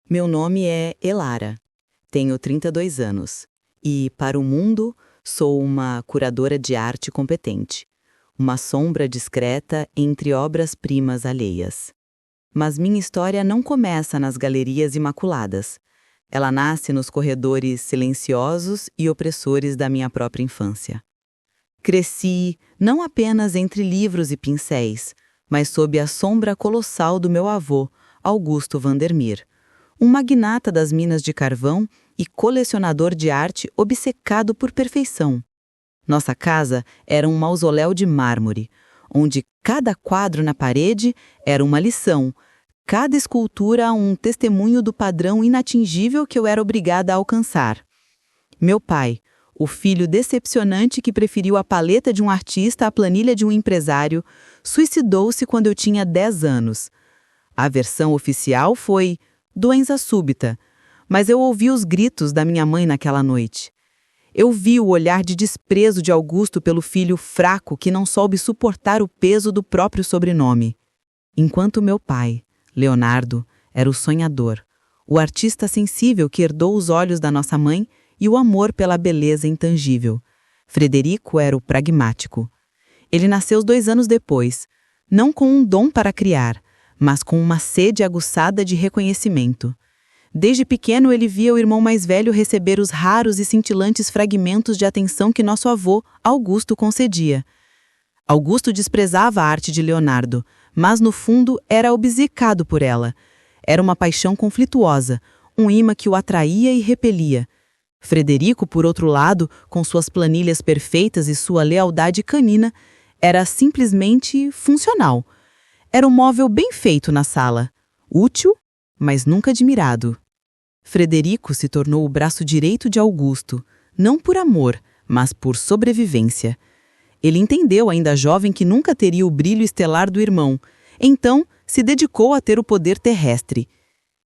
Meu nome é Elara, tenho 32 anos e, para o mundo, sou uma curadora de arte competente, uma sombra discreta entre obras-primas alheias. Mas minha história não começa nas galerias imaculadas. Ela nasce nos corredores silenciosos e opressores da minha própria infância. Cresci não apenas entre livros e pincéis, mas sob a sombra colossal do meu avô, Augusto Vandermeer, um magnata das minas de carvão e colecionador de arte obcecado por perfeição. Nossa casa era um mausoléu de mármore, onde cada quadro na parede era uma lição, cada escultura um testemunho do padrão inatingível que eu era obrigada a alcançar. Meu pai, o filho decepcionante que preferiu a paleta de um artista à planilha de um empresário, suicidou-se quando eu tinha 10 anos. A versão oficial foi doença súbita, mas eu ouvi os gritos da minha mãe naquela noite. Eu vi o olhar de desprezo de Augusto pelo filho fraco que não soube suportar o peso do próprio sobrenome. Enquanto meu pai, Leonardo, era o sonhador, o artista sensível que herdou os olhos da nossa mãe e o amor pela beleza intangível. Frederico era o pragmático. Ele nasceu 2 anos depois, não com um dom para criar, mas com uma sede aguçada de reconhecimento. Desde pequeno ele via o irmão mais velho receber os raros e cintilantes fragmentos de atenção que nosso avô, Augusto, concedia. Augusto desprezava a arte de Leonardo, mas no fundo era obcecado por ela. Era uma paixão conflituosa, um imã que o atraía e repelia. Frederico, por outro lado, com suas planilhas perfeitas e sua lealdade canina, era simplesmente funcional. Era um móvel bem feito na sala, útil, mas nunca admirado. Frederico se tornou o braço direito de Augusto, não por amor, mas por sobrevivência. Ele entendeu, ainda jovem, que nunca teria o brilho estelar do irmão, então se dedicou a ter o poder terrestre.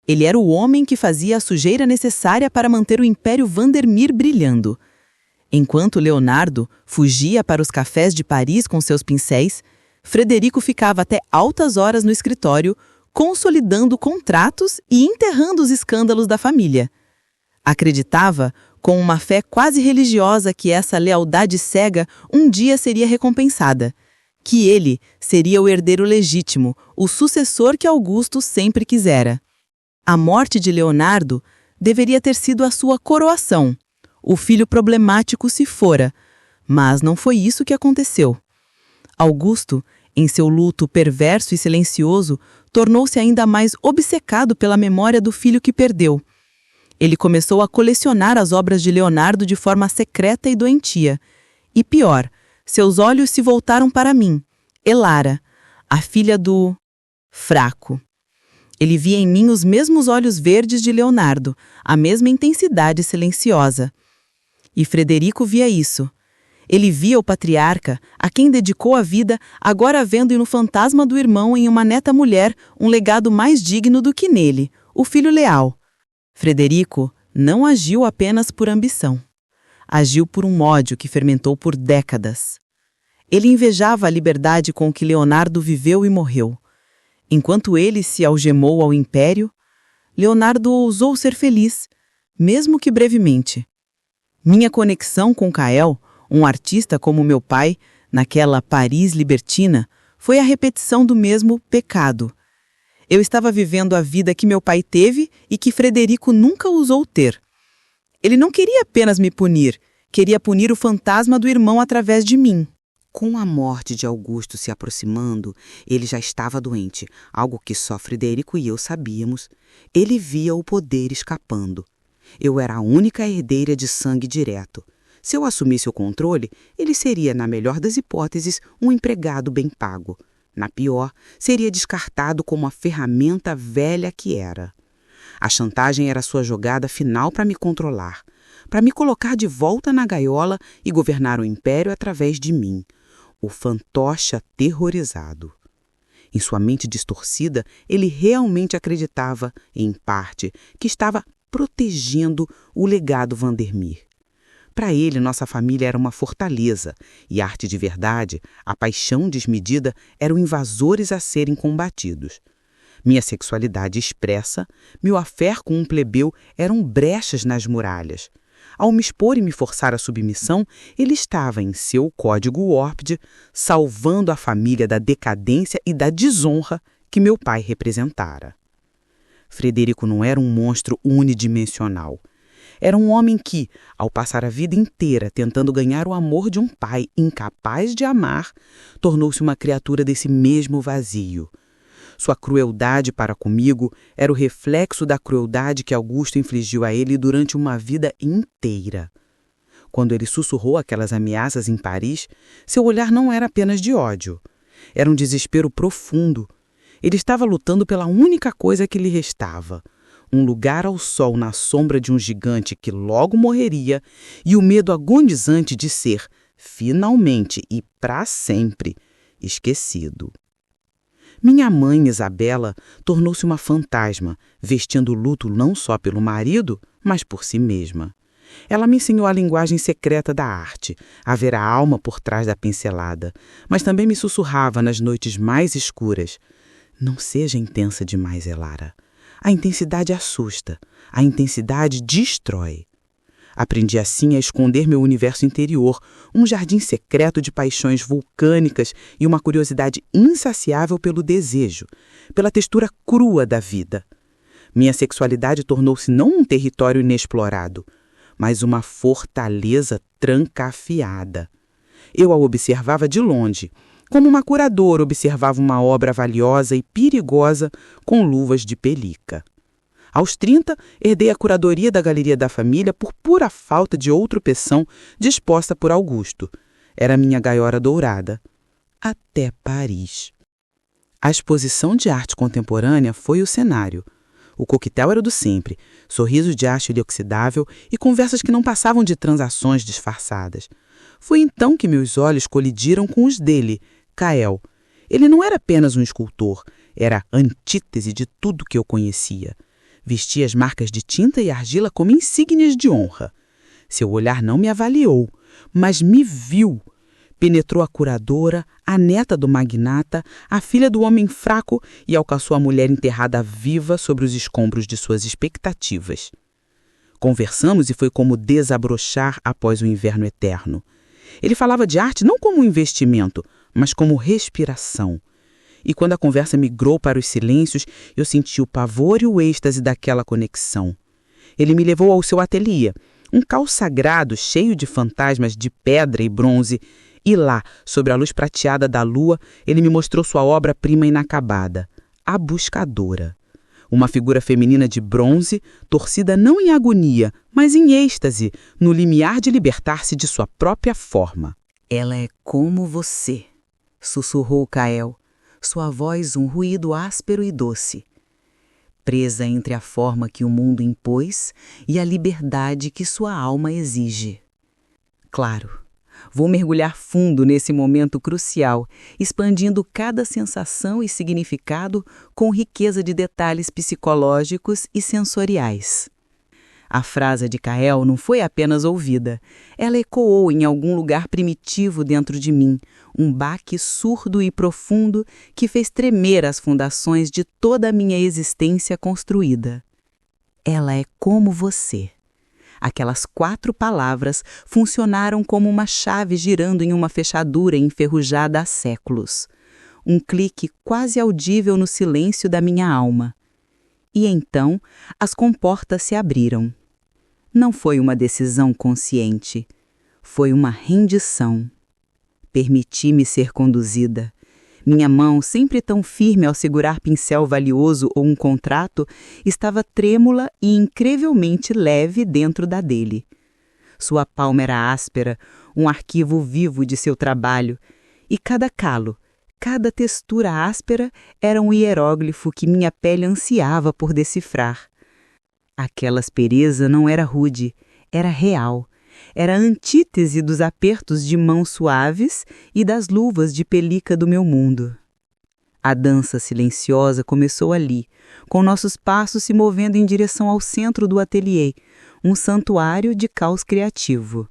Ele era o homem que fazia a sujeira necessária para manter o Império Vandermeer brilhando. Enquanto Leonardo fugia para os cafés de Paris com seus pincéis, Frederico ficava até altas horas no escritório, consolidando contratos e enterrando os escândalos da família. Acreditava, com uma fé quase religiosa, que essa lealdade cega um dia seria recompensada, que ele seria o herdeiro legítimo, o sucessor que Augusto sempre quisera. A morte de Leonardo deveria ter sido a sua coroação. O filho problemático se fora, mas não foi isso que aconteceu. Augusto, em seu luto perverso e silencioso, tornou-se ainda mais obcecado pela memória do filho que perdeu. Ele começou a colecionar as obras de Leonardo de forma secreta e doentia. E pior, seus olhos se voltaram para mim, Elara, a filha do fraco. Ele via em mim os mesmos olhos verdes de Leonardo, a mesma intensidade silenciosa. E Frederico via isso. Ele via o patriarca, a quem dedicou a vida, agora vendo no fantasma do irmão em uma neta mulher um legado mais digno do que nele, o filho leal. Frederico não agiu apenas por ambição. Agiu por um ódio que fermentou por décadas. Ele invejava a liberdade com que Leonardo viveu e morreu. Enquanto ele se algemou ao império, Leonardo ousou ser feliz, mesmo que brevemente. Minha conexão com Kael, um artista como meu pai, naquela Paris libertina, foi a repetição do mesmo pecado. Eu estava vivendo a vida que meu pai teve e que Frederico nunca ousou ter. Ele não queria apenas me punir, queria punir o fantasma do irmão através de mim. Com a morte de Augusto se aproximando, ele já estava doente, algo que só Frederico e eu sabíamos. Ele via o poder escapando. Eu era a única herdeira de sangue direto. Se eu assumisse o controle, ele seria, na melhor das hipóteses, um empregado bem pago. Na pior, seria descartado como a ferramenta velha que era. A chantagem era sua jogada final para me controlar, para me colocar de volta na gaiola e governar o império através de mim, o fantoche aterrorizado. Em sua mente distorcida, ele realmente acreditava, em parte, que estava protegendo o legado Vandermeer. Para ele, nossa família era uma fortaleza, e a arte de verdade, a paixão desmedida, eram invasores a serem combatidos. Minha sexualidade expressa, meu affair com um plebeu eram brechas nas muralhas. Ao me expor e me forçar à submissão, ele estava, em seu código Warped, salvando a família da decadência e da desonra que meu pai representara. Frederico não era um monstro unidimensional. Era um homem que, ao passar a vida inteira tentando ganhar o amor de um pai incapaz de amar, tornou-se uma criatura desse mesmo vazio. Sua crueldade para comigo era o reflexo da crueldade que Augusto infligiu a ele durante uma vida inteira. Quando ele sussurrou aquelas ameaças em Paris, seu olhar não era apenas de ódio. Era um desespero profundo. Ele estava lutando pela única coisa que lhe restava: um lugar ao sol na sombra de um gigante que logo morreria e o medo agonizante de ser, finalmente e para sempre, esquecido. Minha mãe, Isabela, tornou-se uma fantasma, vestindo luto não só pelo marido, mas por si mesma. Ela me ensinou a linguagem secreta da arte, a ver a alma por trás da pincelada, mas também me sussurrava nas noites mais escuras: não seja intensa demais, Elara. A intensidade assusta, a intensidade destrói. Aprendi assim a esconder meu universo interior, um jardim secreto de paixões vulcânicas e uma curiosidade insaciável pelo desejo, pela textura crua da vida. Minha sexualidade tornou-se não um território inexplorado, mas uma fortaleza trancafiada. Eu a observava de longe, como uma curadora observava uma obra valiosa e perigosa com luvas de pelica. Aos 30, herdei a curadoria da Galeria da Família por pura falta de outra opção disposta por Augusto. Era minha gaiola dourada. Até Paris. A exposição de arte contemporânea foi o cenário. O coquetel era do sempre, sorriso de haste inoxidável e conversas que não passavam de transações disfarçadas. Foi então que meus olhos colidiram com os dele, Kael. Ele não era apenas um escultor, era a antítese de tudo que eu conhecia. Vestia as marcas de tinta e argila como insígnias de honra. Seu olhar não me avaliou, mas me viu. Penetrou a curadora, a neta do magnata, a filha do homem fraco e alcançou a mulher enterrada viva sobre os escombros de suas expectativas. Conversamos e foi como desabrochar após o inverno eterno. Ele falava de arte não como um investimento, mas como respiração. E quando a conversa migrou para os silêncios, eu senti o pavor e o êxtase daquela conexão. Ele me levou ao seu ateliê, um caos sagrado cheio de fantasmas de pedra e bronze, e lá, sobre a luz prateada da lua, ele me mostrou sua obra-prima inacabada, A Buscadora. Uma figura feminina de bronze, torcida não em agonia, mas em êxtase, no limiar de libertar-se de sua própria forma. Ela é como você, sussurrou Kael, sua voz um ruído áspero e doce, presa entre a forma que o mundo impôs e a liberdade que sua alma exige. Claro, vou mergulhar fundo nesse momento crucial, expandindo cada sensação e significado com riqueza de detalhes psicológicos e sensoriais. A frase de Kael não foi apenas ouvida, ela ecoou em algum lugar primitivo dentro de mim, um baque surdo e profundo que fez tremer as fundações de toda a minha existência construída. Ela é como você. Aquelas 4 palavras funcionaram como uma chave girando em uma fechadura enferrujada há séculos. Um clique quase audível no silêncio da minha alma. E então as comportas se abriram. Não foi uma decisão consciente, foi uma rendição. Permiti-me ser conduzida. Minha mão, sempre tão firme ao segurar pincel valioso ou um contrato, estava trêmula e incrivelmente leve dentro da dele. Sua palma era áspera, um arquivo vivo de seu trabalho, e cada calo, cada textura áspera era um hieróglifo que minha pele ansiava por decifrar. Aquela aspereza não era rude, era real. Era a antítese dos apertos de mãos suaves e das luvas de pelica do meu mundo. A dança silenciosa começou ali, com nossos passos se movendo em direção ao centro do ateliê, um santuário de caos criativo.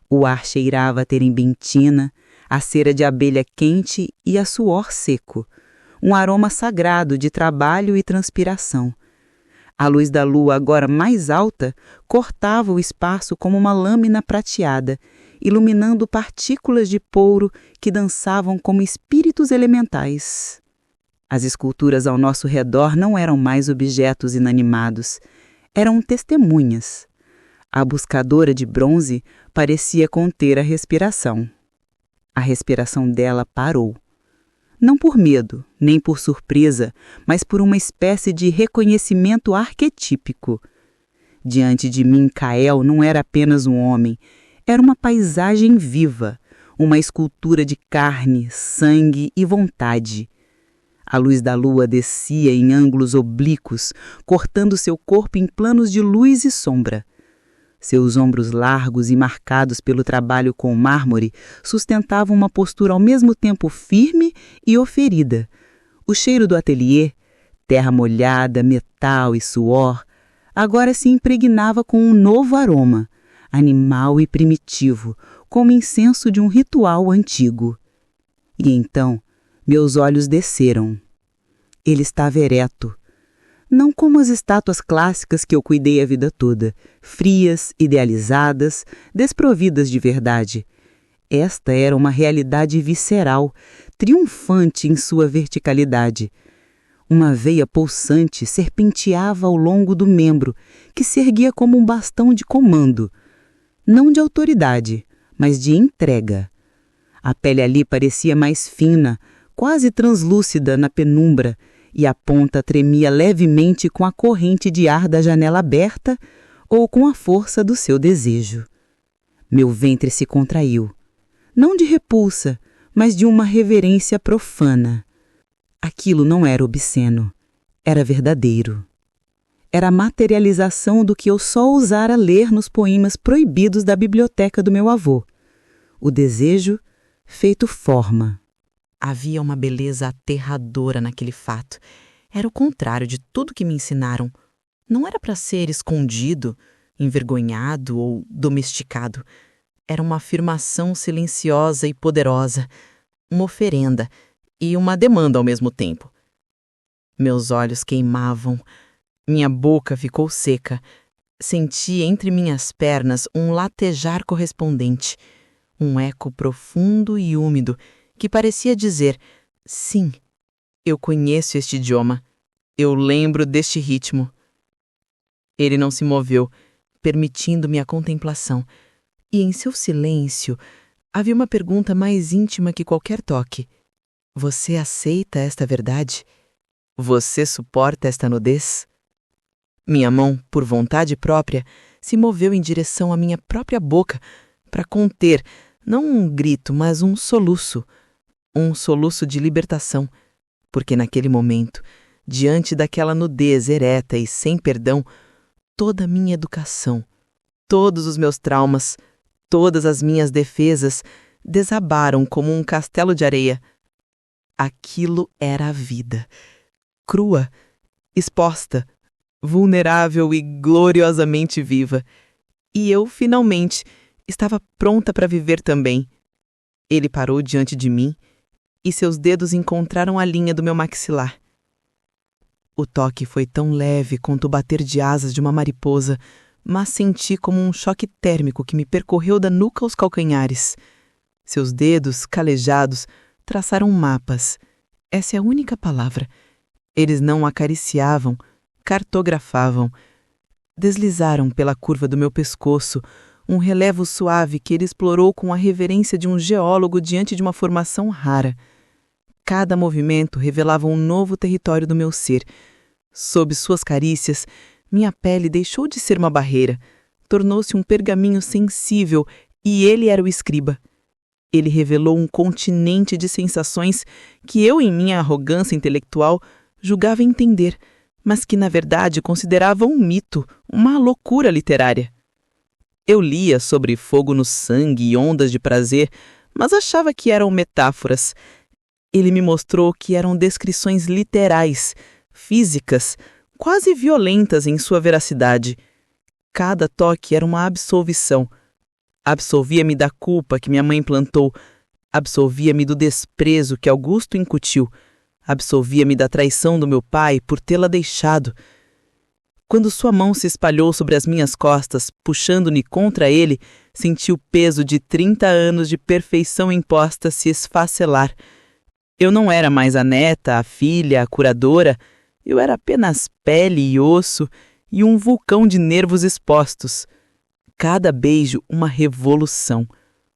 O ar cheirava a terebintina, a cera de abelha quente e a suor seco. um aroma sagrado de trabalho e transpiração. A luz da lua, agora mais alta, cortava o espaço como uma lâmina prateada, iluminando partículas de pouro que dançavam como espíritos elementais. As esculturas ao nosso redor não eram mais objetos inanimados, eram testemunhas. A buscadora de bronze parecia conter a respiração. A respiração dela parou. Não por medo, nem por surpresa, mas por uma espécie de reconhecimento arquetípico. Diante de mim, Kael não era apenas um homem, era uma paisagem viva, uma escultura de carne, sangue e vontade. A luz da lua descia em ângulos oblíquos, cortando seu corpo em planos de luz e sombra. Seus ombros largos e marcados pelo trabalho com mármore sustentavam uma postura ao mesmo tempo firme e oferida. O cheiro do ateliê, terra molhada, metal e suor, agora se impregnava com um novo aroma, animal e primitivo, como incenso de um ritual antigo. E então, meus olhos desceram. Ele estava ereto. Não como as estátuas clássicas que eu cuidei a vida toda, frias, idealizadas, desprovidas de verdade. Esta era uma realidade visceral, triunfante em sua verticalidade. Uma veia pulsante serpenteava ao longo do membro, que se erguia como um bastão de comando. Não de autoridade, mas de entrega. A pele ali parecia mais fina, quase translúcida na penumbra, e a ponta tremia levemente com a corrente de ar da janela aberta ou com a força do seu desejo. Meu ventre se contraiu, não de repulsa, mas de uma reverência profana. Aquilo não era obsceno, era verdadeiro. Era a materialização do que eu só ousara ler nos poemas proibidos da biblioteca do meu avô. O desejo feito forma. Havia uma beleza aterradora naquele fato. Era o contrário de tudo que me ensinaram. Não era para ser escondido, envergonhado ou domesticado. Era uma afirmação silenciosa e poderosa, uma oferenda e uma demanda ao mesmo tempo. Meus olhos queimavam, minha boca ficou seca. Senti entre minhas pernas um latejar correspondente, um eco profundo e úmido que parecia dizer: sim, eu conheço este idioma, eu lembro deste ritmo. Ele não se moveu, permitindo-me a contemplação, e em seu silêncio havia uma pergunta mais íntima que qualquer toque. Você aceita esta verdade? Você suporta esta nudez? Minha mão, por vontade própria, se moveu em direção à minha própria boca para conter, não um grito, mas um soluço de libertação, porque naquele momento, diante daquela nudez ereta e sem perdão, toda a minha educação, todos os meus traumas, todas as minhas defesas desabaram como um castelo de areia. Aquilo era a vida, crua, exposta, vulnerável e gloriosamente viva. E eu, finalmente, estava pronta para viver também. Ele parou diante de mim e seus dedos encontraram a linha do meu maxilar. O toque foi tão leve quanto o bater de asas de uma mariposa, mas senti como um choque térmico que me percorreu da nuca aos calcanhares. Seus dedos, calejados, traçaram mapas. Essa é a única palavra. Eles não acariciavam, cartografavam. Deslizaram pela curva do meu pescoço, um relevo suave que ele explorou com a reverência de um geólogo diante de uma formação rara. Cada movimento revelava um novo território do meu ser. Sob suas carícias, minha pele deixou de ser uma barreira, tornou-se um pergaminho sensível e ele era o escriba. Ele revelou um continente de sensações que eu, em minha arrogância intelectual, julgava entender, mas que, na verdade, considerava um mito, uma loucura literária. Eu lia sobre fogo no sangue e ondas de prazer, mas achava que eram metáforas. Ele me mostrou que eram descrições literais, físicas, quase violentas em sua veracidade. Cada toque era uma absolvição. Absolvia-me da culpa que minha mãe plantou, absolvia-me do desprezo que Augusto incutiu, Absolvia-me da traição do meu pai por tê-la deixado. Quando sua mão se espalhou sobre as minhas costas, puxando-me contra ele, senti o peso de 30 anos de perfeição imposta se esfacelar. Eu não era mais a neta, a filha, a curadora. Eu era apenas pele e osso e um vulcão de nervos expostos. Cada beijo uma revolução.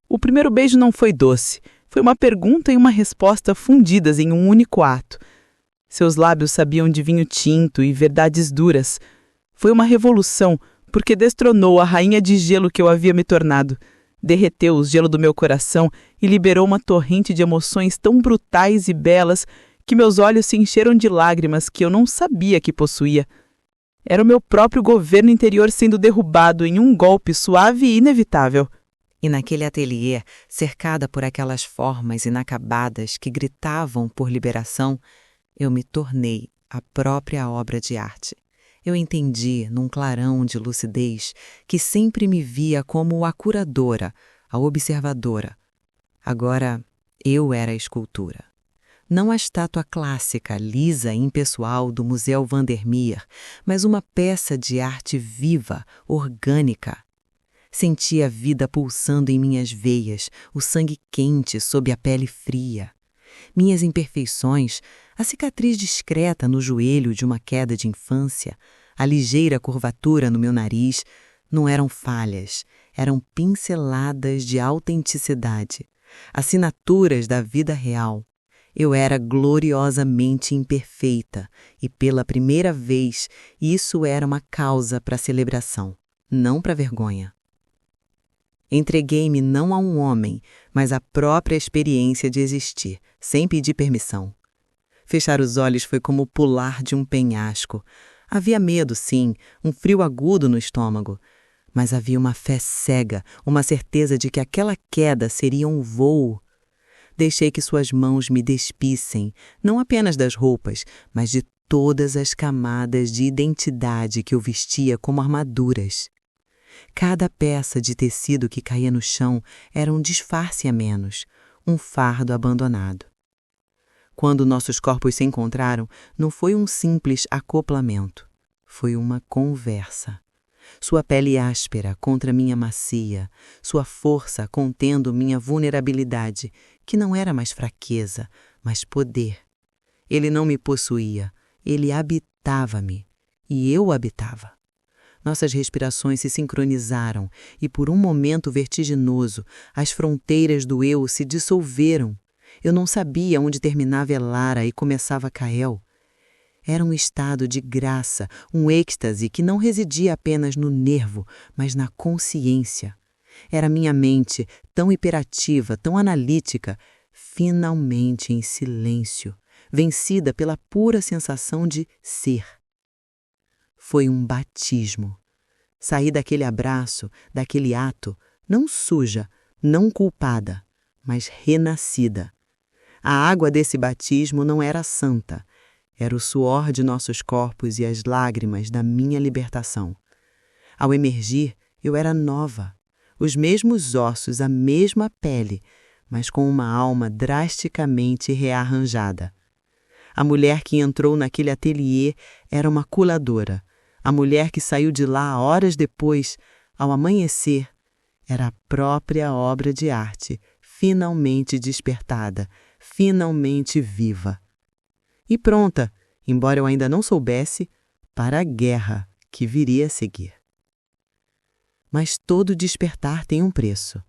O primeiro beijo não foi doce. Foi uma pergunta e uma resposta fundidas em um único ato. Seus lábios sabiam de vinho tinto e verdades duras. Foi uma revolução, porque destronou a rainha de gelo que eu havia me tornado. Derreteu o gelo do meu coração e liberou uma torrente de emoções tão brutais e belas que meus olhos se encheram de lágrimas que eu não sabia que possuía. Era o meu próprio governo interior sendo derrubado em um golpe suave e inevitável. E naquele ateliê, cercada por aquelas formas inacabadas que gritavam por liberação, eu me tornei a própria obra de arte. Eu entendi, num clarão de lucidez, que sempre me via como a curadora, a observadora. Agora, eu era a escultura. Não a estátua clássica, lisa e impessoal do Museu Vandermeer, mas uma peça de arte viva, orgânica. Sentia a vida pulsando em minhas veias, o sangue quente sob a pele fria. Minhas imperfeições, a cicatriz discreta no joelho de uma queda de infância, a ligeira curvatura no meu nariz, não eram falhas, eram pinceladas de autenticidade, assinaturas da vida real. Eu era gloriosamente imperfeita e, pela primeira vez, isso era uma causa para celebração, não para vergonha. Entreguei-me não a um homem, mas à própria experiência de existir, sem pedir permissão. Fechar os olhos foi como pular de um penhasco. Havia medo, sim, um frio agudo no estômago, mas havia uma fé cega, uma certeza de que aquela queda seria um voo. Deixei que suas mãos me despissem, não apenas das roupas, mas de todas as camadas de identidade que eu vestia como armaduras. Cada peça de tecido que caía no chão era um disfarce a menos, um fardo abandonado. Quando nossos corpos se encontraram, não foi um simples acoplamento, foi uma conversa. Sua pele áspera contra minha macia, sua força contendo minha vulnerabilidade, que não era mais fraqueza, mas poder. Ele não me possuía, ele habitava-me, e eu o habitava. Nossas respirações se sincronizaram e, por um momento vertiginoso, as fronteiras do eu se dissolveram. Eu não sabia onde terminava Elara e começava Kael. Era um estado de graça, um êxtase que não residia apenas no nervo, mas na consciência. Era minha mente, tão hiperativa, tão analítica, finalmente em silêncio, vencida pela pura sensação de ser. Foi um batismo. Saí daquele abraço, daquele ato, não suja, não culpada, mas renascida. A água desse batismo não era santa, era o suor de nossos corpos e as lágrimas da minha libertação. Ao emergir, eu era nova, os mesmos ossos, a mesma pele, mas com uma alma drasticamente rearranjada. A mulher que entrou naquele ateliê era uma curadora. A mulher que saiu de lá horas depois, ao amanhecer, era a própria obra de arte, finalmente despertada, finalmente viva. E pronta, embora eu ainda não soubesse, para a guerra que viria a seguir. Mas todo despertar tem um preço.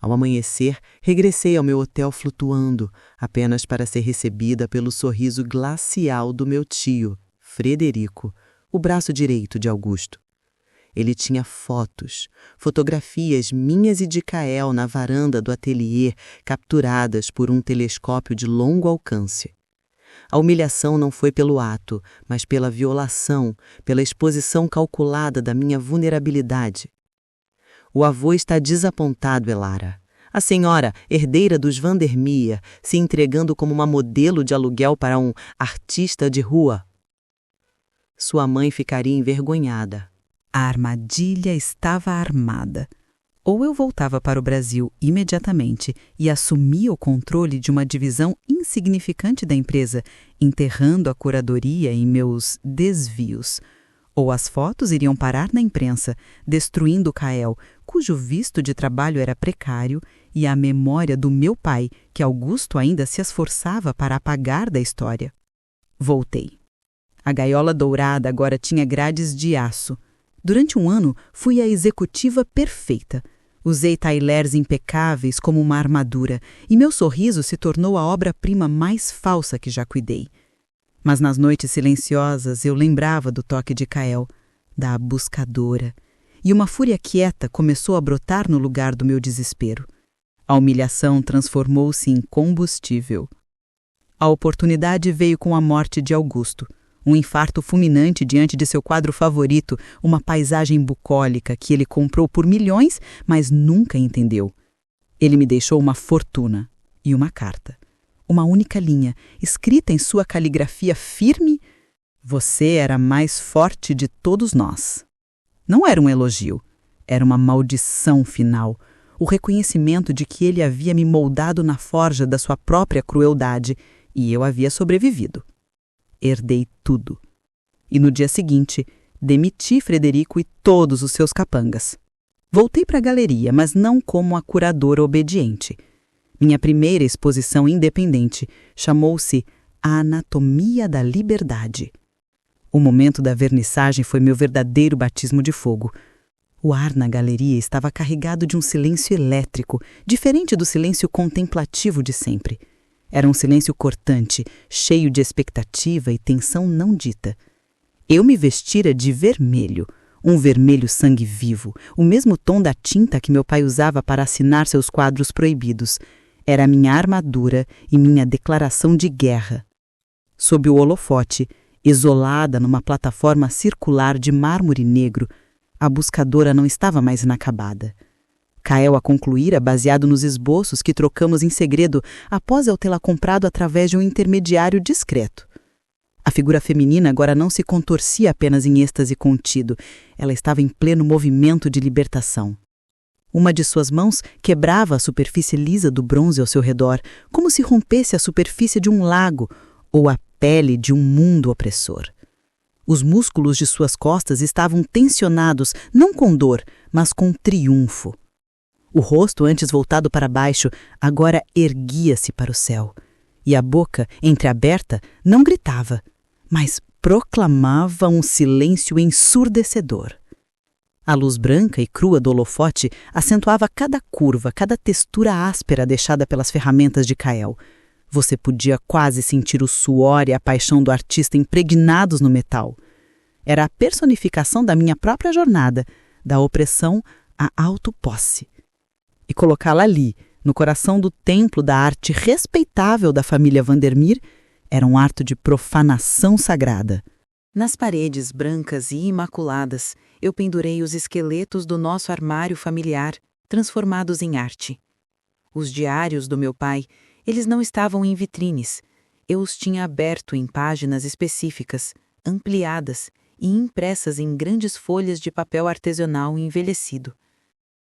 Ao amanhecer, regressei ao meu hotel flutuando, apenas para ser recebida pelo sorriso glacial do meu tio, Frederico, o braço direito de Augusto. Ele tinha fotografias minhas e de Kael na varanda do ateliê, capturadas por um telescópio de longo alcance. A humilhação não foi pelo ato, mas pela violação, pela exposição calculada da minha vulnerabilidade. O avô está desapontado, Elara. A senhora, herdeira dos Vandermeer, se entregando como uma modelo de aluguel para um artista de rua. Sua mãe ficaria envergonhada. A armadilha estava armada. Ou eu voltava para o Brasil imediatamente e assumia o controle de uma divisão insignificante da empresa, enterrando a curadoria em meus desvios. Ou as fotos iriam parar na imprensa, destruindo Kael, cujo visto de trabalho era precário, e a memória do meu pai, que Augusto ainda se esforçava para apagar da história. Voltei. A gaiola dourada agora tinha grades de aço. Durante um ano, fui a executiva perfeita. Usei tailers impecáveis como uma armadura, e meu sorriso se tornou a obra-prima mais falsa que já cuidei. Mas nas noites silenciosas eu lembrava do toque de Kael, da buscadora, e uma fúria quieta começou a brotar no lugar do meu desespero. A humilhação transformou-se em combustível. A oportunidade veio com a morte de Augusto, um infarto fulminante diante de seu quadro favorito, uma paisagem bucólica que ele comprou por milhões, mas nunca entendeu. Ele me deixou uma fortuna e uma carta. Uma única linha, escrita em sua caligrafia firme: "Você era a mais forte de todos nós." Não era um elogio, era uma maldição final, o reconhecimento de que ele havia me moldado na forja da sua própria crueldade e eu havia sobrevivido. Herdei tudo. E no dia seguinte, demiti Frederico e todos os seus capangas. Voltei para a galeria, mas não como a curadora obediente. Minha primeira exposição independente chamou-se A Anatomia da Liberdade. O momento da vernissagem foi meu verdadeiro batismo de fogo. O ar na galeria estava carregado de um silêncio elétrico, diferente do silêncio contemplativo de sempre. Era um silêncio cortante, cheio de expectativa e tensão não dita. Eu me vestira de vermelho, um vermelho sangue vivo, o mesmo tom da tinta que meu pai usava para assinar seus quadros proibidos. Era minha armadura e minha declaração de guerra. Sob o holofote, isolada numa plataforma circular de mármore negro, a buscadora não estava mais inacabada. Kael a concluíra baseado nos esboços que trocamos em segredo após eu tê-la comprado através de um intermediário discreto. A figura feminina agora não se contorcia apenas em êxtase contido, ela estava em pleno movimento de libertação. Uma de suas mãos quebrava a superfície lisa do bronze ao seu redor, como se rompesse a superfície de um lago ou a pele de um mundo opressor. Os músculos de suas costas estavam tensionados, não com dor, mas com triunfo. O rosto, antes voltado para baixo, agora erguia-se para o céu. E a boca, entreaberta, não gritava, mas proclamava um silêncio ensurdecedor. A luz branca e crua do holofote acentuava cada curva, cada textura áspera deixada pelas ferramentas de Kael. Você podia quase sentir o suor e a paixão do artista impregnados no metal. Era a personificação da minha própria jornada, da opressão à autoposse. E colocá-la ali, no coração do templo da arte respeitável da família Vandermeer, era um ato de profanação sagrada. Nas paredes brancas e imaculadas, eu pendurei os esqueletos do nosso armário familiar, transformados em arte. Os diários do meu pai, eles não estavam em vitrines. Eu os tinha aberto em páginas específicas, ampliadas e impressas em grandes folhas de papel artesanal envelhecido.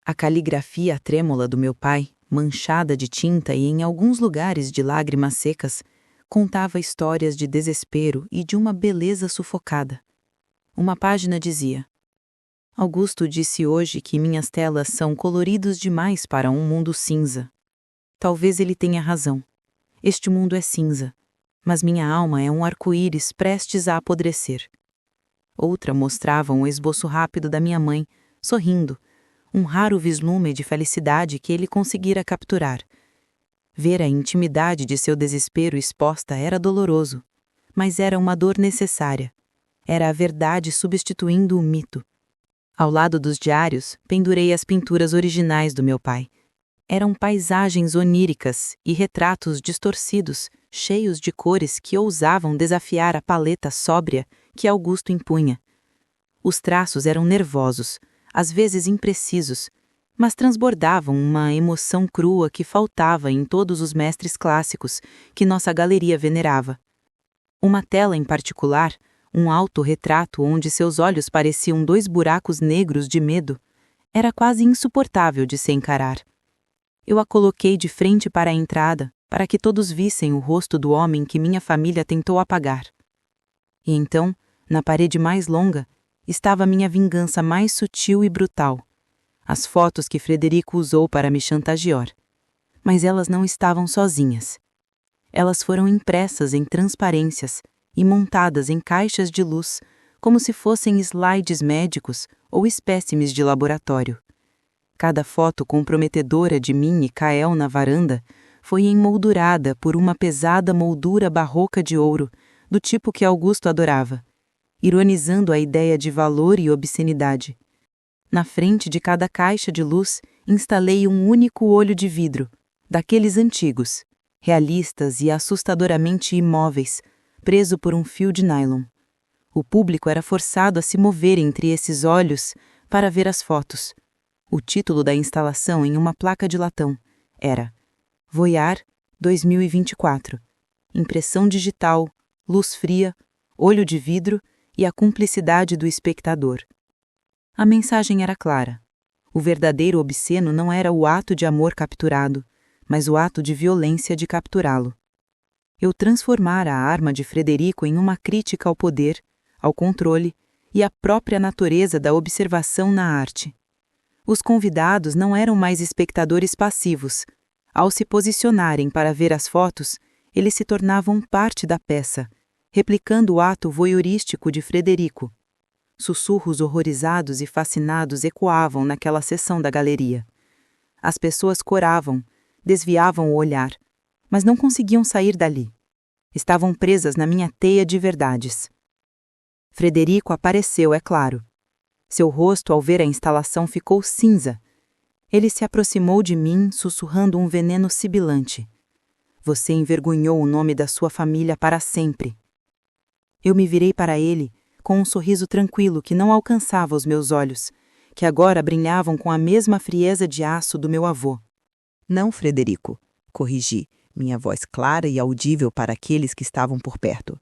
A caligrafia trêmula do meu pai, manchada de tinta e em alguns lugares de lágrimas secas, contava histórias de desespero e de uma beleza sufocada. Uma página dizia: Augusto disse hoje que minhas telas são coloridos demais para um mundo cinza. Talvez ele tenha razão. Este mundo é cinza, mas minha alma é um arco-íris prestes a apodrecer. Outra mostrava um esboço rápido da minha mãe, sorrindo, um raro vislumbre de felicidade que ele conseguira capturar. Ver a intimidade de seu desespero exposta era doloroso, mas era uma dor necessária. Era a verdade substituindo o mito. Ao lado dos diários, pendurei as pinturas originais do meu pai. Eram paisagens oníricas e retratos distorcidos, cheios de cores que ousavam desafiar a paleta sóbria que Augusto impunha. Os traços eram nervosos, às vezes imprecisos, mas transbordavam uma emoção crua que faltava em todos os mestres clássicos que nossa galeria venerava. Uma tela em particular, um autorretrato onde seus olhos pareciam 2 buracos negros de medo, Era quase insuportável de se encarar. Eu a coloquei de frente para a entrada, para que todos vissem o rosto do homem que minha família tentou apagar. E então, na parede mais longa, estava minha vingança mais sutil e brutal. As fotos que Frederico usou para me chantagear. Mas elas não estavam sozinhas. Elas foram impressas em transparências e montadas em caixas de luz, como se fossem slides médicos ou espécimes de laboratório. Cada foto comprometedora de mim e Kael na varanda foi emoldurada por uma pesada moldura barroca de ouro, do tipo que Augusto adorava, ironizando a ideia de valor e obscenidade. Na frente de cada caixa de luz, instalei um único olho de vidro, daqueles antigos, realistas e assustadoramente imóveis, preso por um fio de nylon. O público era forçado a se mover entre esses olhos para ver as fotos. O título da instalação em uma placa de latão era Voyar 2024. Impressão digital, luz fria, olho de vidro e a cumplicidade do espectador. A mensagem era clara. O verdadeiro obsceno não era o ato de amor capturado, mas o ato de violência de capturá-lo. Eu transformara a arma de Frederico em uma crítica ao poder, ao controle e à própria natureza da observação na arte. Os convidados não eram mais espectadores passivos. Ao se posicionarem para ver as fotos, eles se tornavam parte da peça, replicando o ato voyeurístico de Frederico. Sussurros horrorizados e fascinados ecoavam naquela seção da galeria. As pessoas coravam, desviavam o olhar, mas não conseguiam sair dali. Estavam presas na minha teia de verdades. Frederico apareceu, é claro. Seu rosto, ao ver a instalação, ficou cinza. Ele se aproximou de mim, sussurrando um veneno sibilante. Você envergonhou o nome da sua família para sempre. Eu me virei para ele, com um sorriso tranquilo que não alcançava os meus olhos, que agora brilhavam com a mesma frieza de aço do meu avô. Não, Frederico, corrigi, minha voz clara e audível para aqueles que estavam por perto.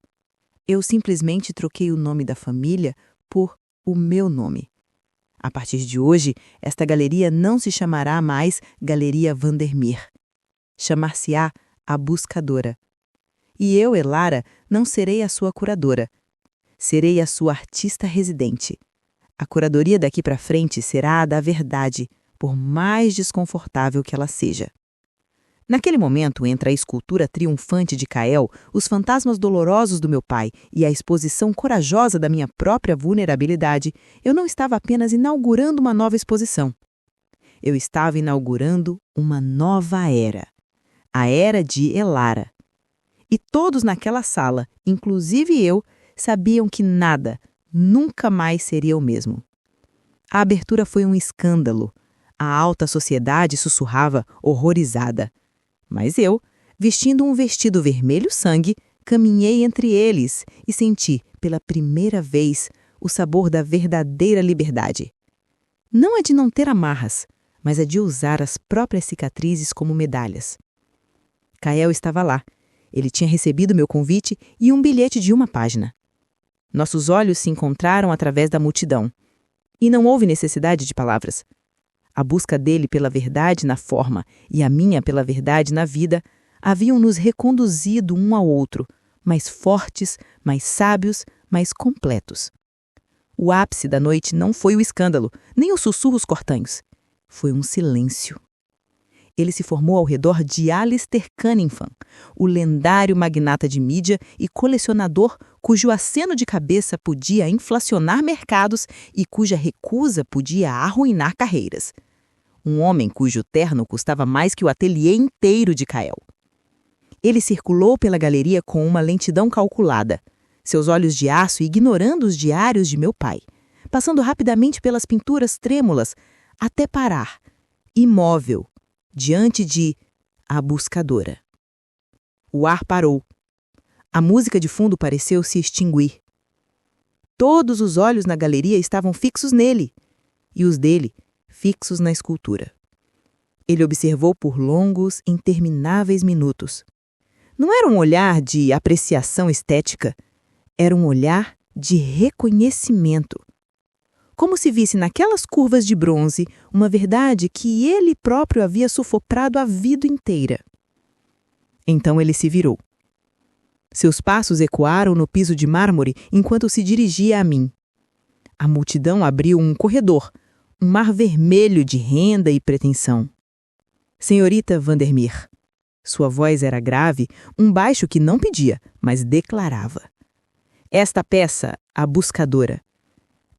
Eu simplesmente troquei o nome da família por o meu nome. A partir de hoje, esta galeria não se chamará mais Galeria Vandermeer. Chamar-se-á A Buscadora. E eu, Elara, não serei a sua curadora. Serei a sua artista residente. A curadoria daqui para frente será a da verdade, por mais desconfortável que ela seja. Naquele momento, entre a escultura triunfante de Kael, os fantasmas dolorosos do meu pai e a exposição corajosa da minha própria vulnerabilidade, eu não estava apenas inaugurando uma nova exposição. Eu estava inaugurando uma nova era. A era de Elara. E todos naquela sala, inclusive eu, sabiam que nada, nunca mais seria o mesmo. A abertura foi um escândalo. A alta sociedade sussurrava, horrorizada. Mas eu, vestindo um vestido vermelho sangue, caminhei entre eles e senti, pela primeira vez, o sabor da verdadeira liberdade. Não é de não ter amarras, mas é de usar as próprias cicatrizes como medalhas. Kael estava lá. Ele tinha recebido meu convite e um bilhete de uma página. Nossos olhos se encontraram através da multidão. E não houve necessidade de palavras. A busca dele pela verdade na forma e a minha pela verdade na vida haviam nos reconduzido um ao outro, mais fortes, mais sábios, mais completos. O ápice da noite não foi o escândalo, nem os sussurros cortanhos. Foi um silêncio. Ele se formou ao redor de Alistair Cunningham, o lendário magnata de mídia e colecionador cujo aceno de cabeça podia inflacionar mercados e cuja recusa podia arruinar carreiras. Um homem cujo terno custava mais que o ateliê inteiro de Kael. Ele circulou pela galeria com uma lentidão calculada, seus olhos de aço ignorando os diários de meu pai, passando rapidamente pelas pinturas trêmulas, até parar, imóvel, diante de A Buscadora. O ar parou. A música de fundo pareceu se extinguir. Todos os olhos na galeria estavam fixos nele, e os dele fixos na escultura. Ele observou por longos, intermináveis minutos. Não era um olhar de apreciação estética, era um olhar de reconhecimento. como se visse naquelas curvas de bronze uma verdade que ele próprio havia sufoprado a vida inteira. Então ele se virou. Seus passos ecoaram no piso de mármore enquanto se dirigia a mim. A multidão abriu um corredor, um mar vermelho de renda e pretensão. Senhorita Vandermeer. Sua voz era grave, um baixo que não pedia, mas declarava. Esta peça, a buscadora.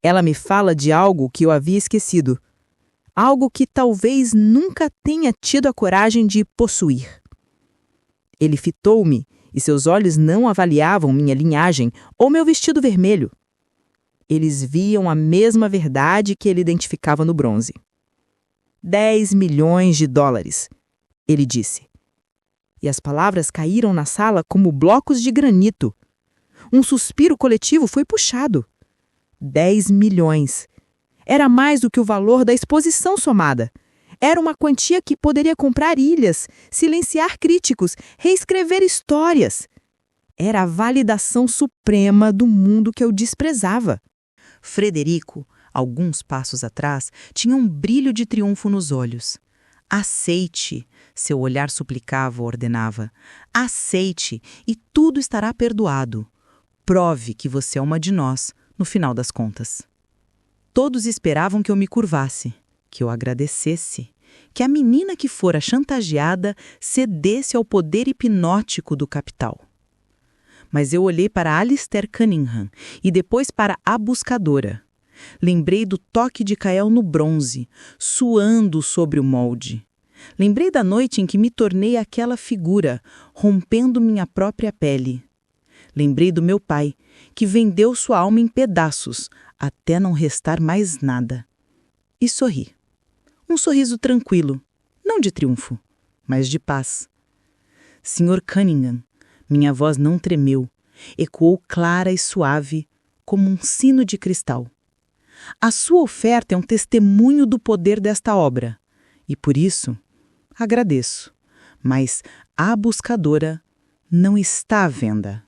Ela me fala de algo que eu havia esquecido. Algo que talvez nunca tenha tido a coragem de possuir. Ele fitou-me e seus olhos não avaliavam minha linhagem ou meu vestido vermelho. Eles viam a mesma verdade que ele identificava no bronze. 10 milhões de dólares, ele disse. E as palavras caíram na sala como blocos de granito. Um suspiro coletivo foi puxado. 10 milhões. Era mais do que o valor da exposição somada. Era uma quantia que poderia comprar ilhas, silenciar críticos, reescrever histórias. Era a validação suprema do mundo que eu desprezava. Frederico, alguns passos atrás, tinha um brilho de triunfo nos olhos. Aceite, seu olhar suplicava, ordenava. Aceite e tudo estará perdoado. Prove que você é uma de nós, no final das contas. Todos esperavam que eu me curvasse, que eu agradecesse, que a menina que fora chantageada cedesse ao poder hipnótico do capital. Mas eu olhei para Alistair Cunningham e depois para a buscadora. Lembrei do toque de Kael no bronze, suando sobre o molde. Lembrei da noite em que me tornei aquela figura, rompendo minha própria pele. Lembrei do meu pai, que vendeu sua alma em pedaços, até não restar mais nada. E sorri. Um sorriso tranquilo, não de triunfo, mas de paz. Sr. Cunningham, minha voz não tremeu, ecoou clara e suave, como um sino de cristal. A sua oferta é um testemunho do poder desta obra, e por isso agradeço, mas a buscadora não está à venda.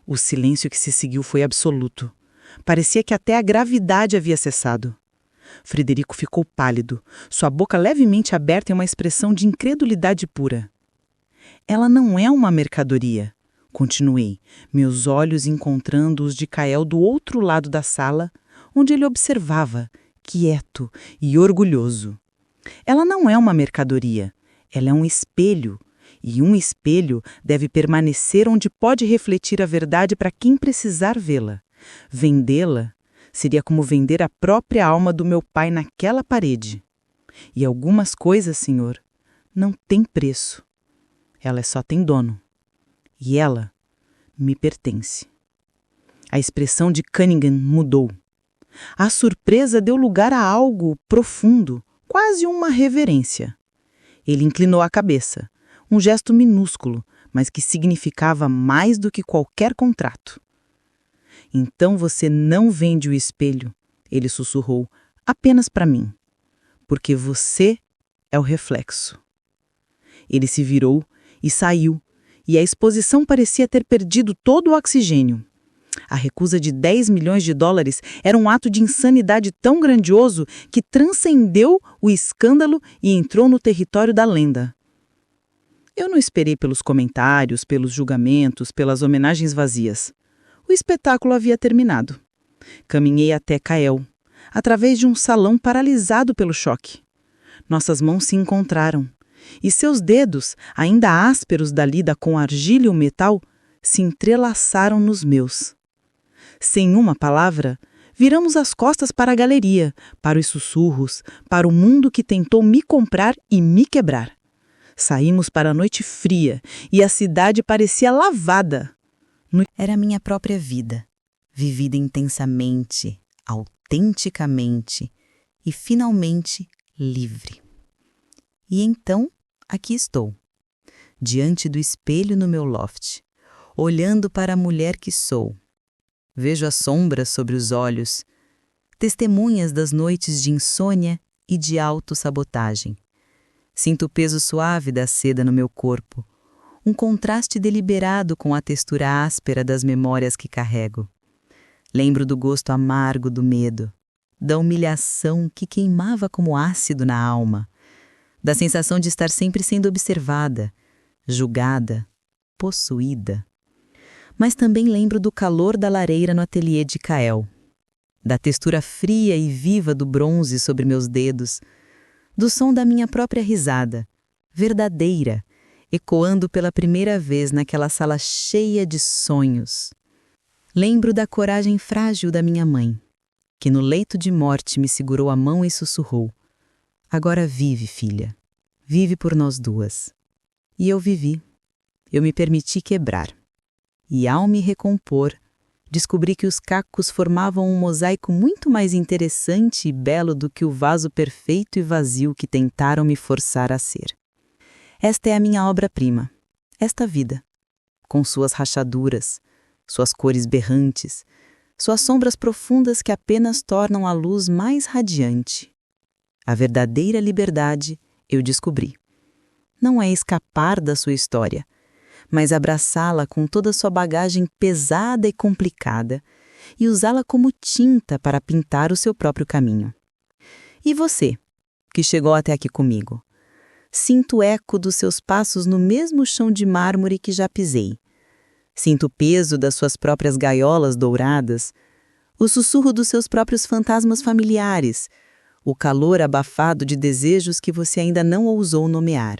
O silêncio que se seguiu foi absoluto. Parecia que até a gravidade havia cessado. Frederico ficou pálido, sua boca levemente aberta em uma expressão de incredulidade pura. Ela não é uma mercadoria, continuei, meus olhos encontrando os de Kael do outro lado da sala, onde ele observava, quieto e orgulhoso. Ela não é uma mercadoria, ela é um espelho, e um espelho deve permanecer onde pode refletir a verdade para quem precisar vê-la. Vendê-la seria como vender a própria alma do meu pai naquela parede. E algumas coisas, senhor, não têm preço. Elas só têm dono. E ela me pertence. A expressão de Cunningham mudou. A surpresa deu lugar a algo profundo, quase uma reverência. Ele inclinou a cabeça, um gesto minúsculo, mas que significava mais do que qualquer contrato. Então você não vende o espelho, ele sussurrou, apenas para mim, porque você é o reflexo. Ele se virou e saiu, e a exposição parecia ter perdido todo o oxigênio. A recusa de 10 milhões de dólares era um ato de insanidade tão grandioso que transcendeu o escândalo e entrou no território da lenda. Eu não esperei pelos comentários, pelos julgamentos, pelas homenagens vazias. O espetáculo havia terminado. Caminhei até Kael, através de um salão paralisado pelo choque. Nossas mãos se encontraram, e seus dedos, ainda ásperos da lida com a argila e o metal, se entrelaçaram nos meus. Sem uma palavra, viramos as costas para a galeria, para os sussurros, para o mundo que tentou me comprar e me quebrar. Saímos para a noite fria e a cidade parecia lavada. Era a minha própria vida, vivida intensamente, autenticamente e finalmente livre. E então, aqui estou, diante do espelho no meu loft, olhando para a mulher que sou. Vejo as sombras sobre os olhos, testemunhas das noites de insônia e de autossabotagem. Sinto o peso suave da seda no meu corpo, um contraste deliberado com a textura áspera das memórias que carrego. Lembro do gosto amargo do medo, da humilhação que queimava como ácido na alma, da sensação de estar sempre sendo observada, julgada, possuída. Mas também lembro do calor da lareira no ateliê de Kael, da textura fria e viva do bronze sobre meus dedos, do som da minha própria risada, verdadeira, ecoando pela primeira vez naquela sala cheia de sonhos. Lembro da coragem frágil da minha mãe, que no leito de morte me segurou a mão e sussurrou: "Agora vive, filha. Vive por nós duas." E eu vivi. Eu me permiti quebrar. E ao me recompor, descobri que os cacos formavam um mosaico muito mais interessante e belo do que o vaso perfeito e vazio que tentaram me forçar a ser. Esta é a minha obra-prima, esta vida, com suas rachaduras, suas cores berrantes, suas sombras profundas que apenas tornam a luz mais radiante. A verdadeira liberdade eu descobri. Não é escapar da sua história, mas abraçá-la com toda a sua bagagem pesada e complicada e usá-la como tinta para pintar o seu próprio caminho. E você, que chegou até aqui comigo? Sinto o eco dos seus passos no mesmo chão de mármore que já pisei. Sinto o peso das suas próprias gaiolas douradas, o sussurro dos seus próprios fantasmas familiares, o calor abafado de desejos que você ainda não ousou nomear.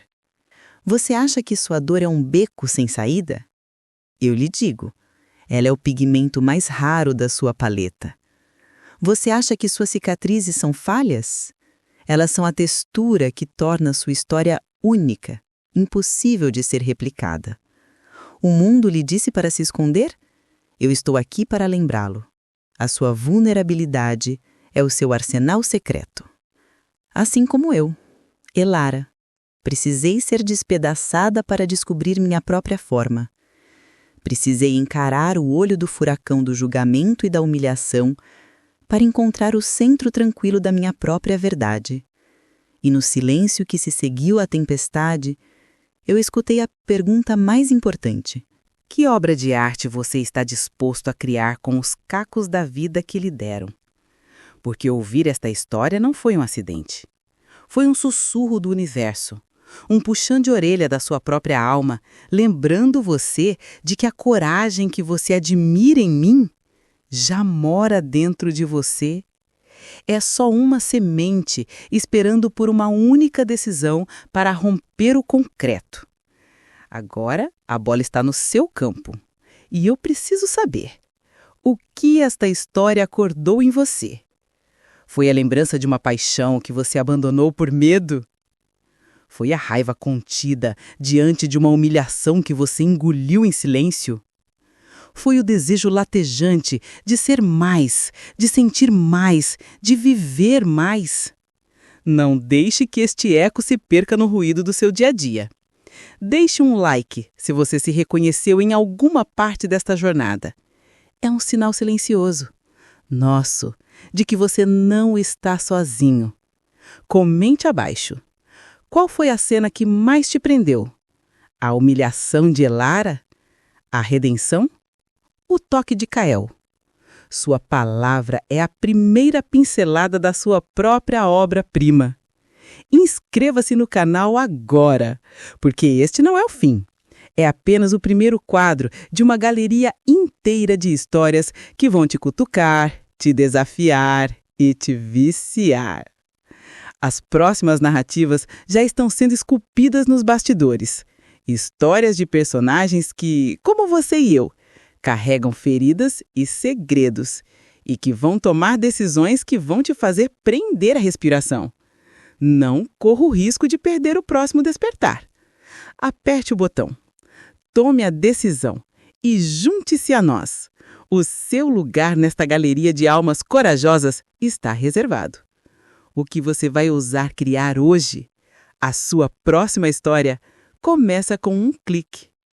Você acha que sua dor é um beco sem saída? Eu lhe digo, ela é o pigmento mais raro da sua paleta. Você acha que suas cicatrizes são falhas? Elas são a textura que torna sua história única, impossível de ser replicada. O mundo lhe disse para se esconder? Eu estou aqui para lembrá-lo. A sua vulnerabilidade é o seu arsenal secreto. Assim como eu, Elara. Precisei ser despedaçada para descobrir minha própria forma. Precisei encarar o olho do furacão do julgamento e da humilhação para encontrar o centro tranquilo da minha própria verdade. E no silêncio que se seguiu à tempestade, eu escutei a pergunta mais importante: que obra de arte você está disposto a criar com os cacos da vida que lhe deram? Porque ouvir esta história não foi um acidente. Foi um sussurro do universo, um puxão de orelha da sua própria alma, lembrando você de que a coragem que você admira em mim já mora dentro de você. É só uma semente esperando por uma única decisão para romper o concreto. Agora a bola está no seu campo e eu preciso saber o que esta história acordou em você. Foi a lembrança de uma paixão que você abandonou por medo? Foi a raiva contida diante de uma humilhação que você engoliu em silêncio? Foi o desejo latejante de ser mais, de sentir mais, de viver mais? Não deixe que este eco se perca no ruído do seu dia a dia. Deixe um like se você se reconheceu em alguma parte desta jornada. É um sinal silencioso, nosso, de que você não está sozinho. Comente abaixo. Qual foi a cena que mais te prendeu? A humilhação de Elara? A redenção? O toque de Kael? Sua palavra é a primeira pincelada da sua própria obra-prima. Inscreva-se no canal agora, porque este não é o fim. É apenas o primeiro quadro de uma galeria inteira de histórias que vão te cutucar, te desafiar e te viciar. As próximas narrativas já estão sendo esculpidas nos bastidores. Histórias de personagens que, como você e eu, carregam feridas e segredos e que vão tomar decisões que vão te fazer prender a respiração. Não corra o risco de perder o próximo despertar. Aperte o botão, tome a decisão e junte-se a nós. O seu lugar nesta galeria de almas corajosas está reservado. O que você vai ousar criar hoje? A sua próxima história começa com um clique.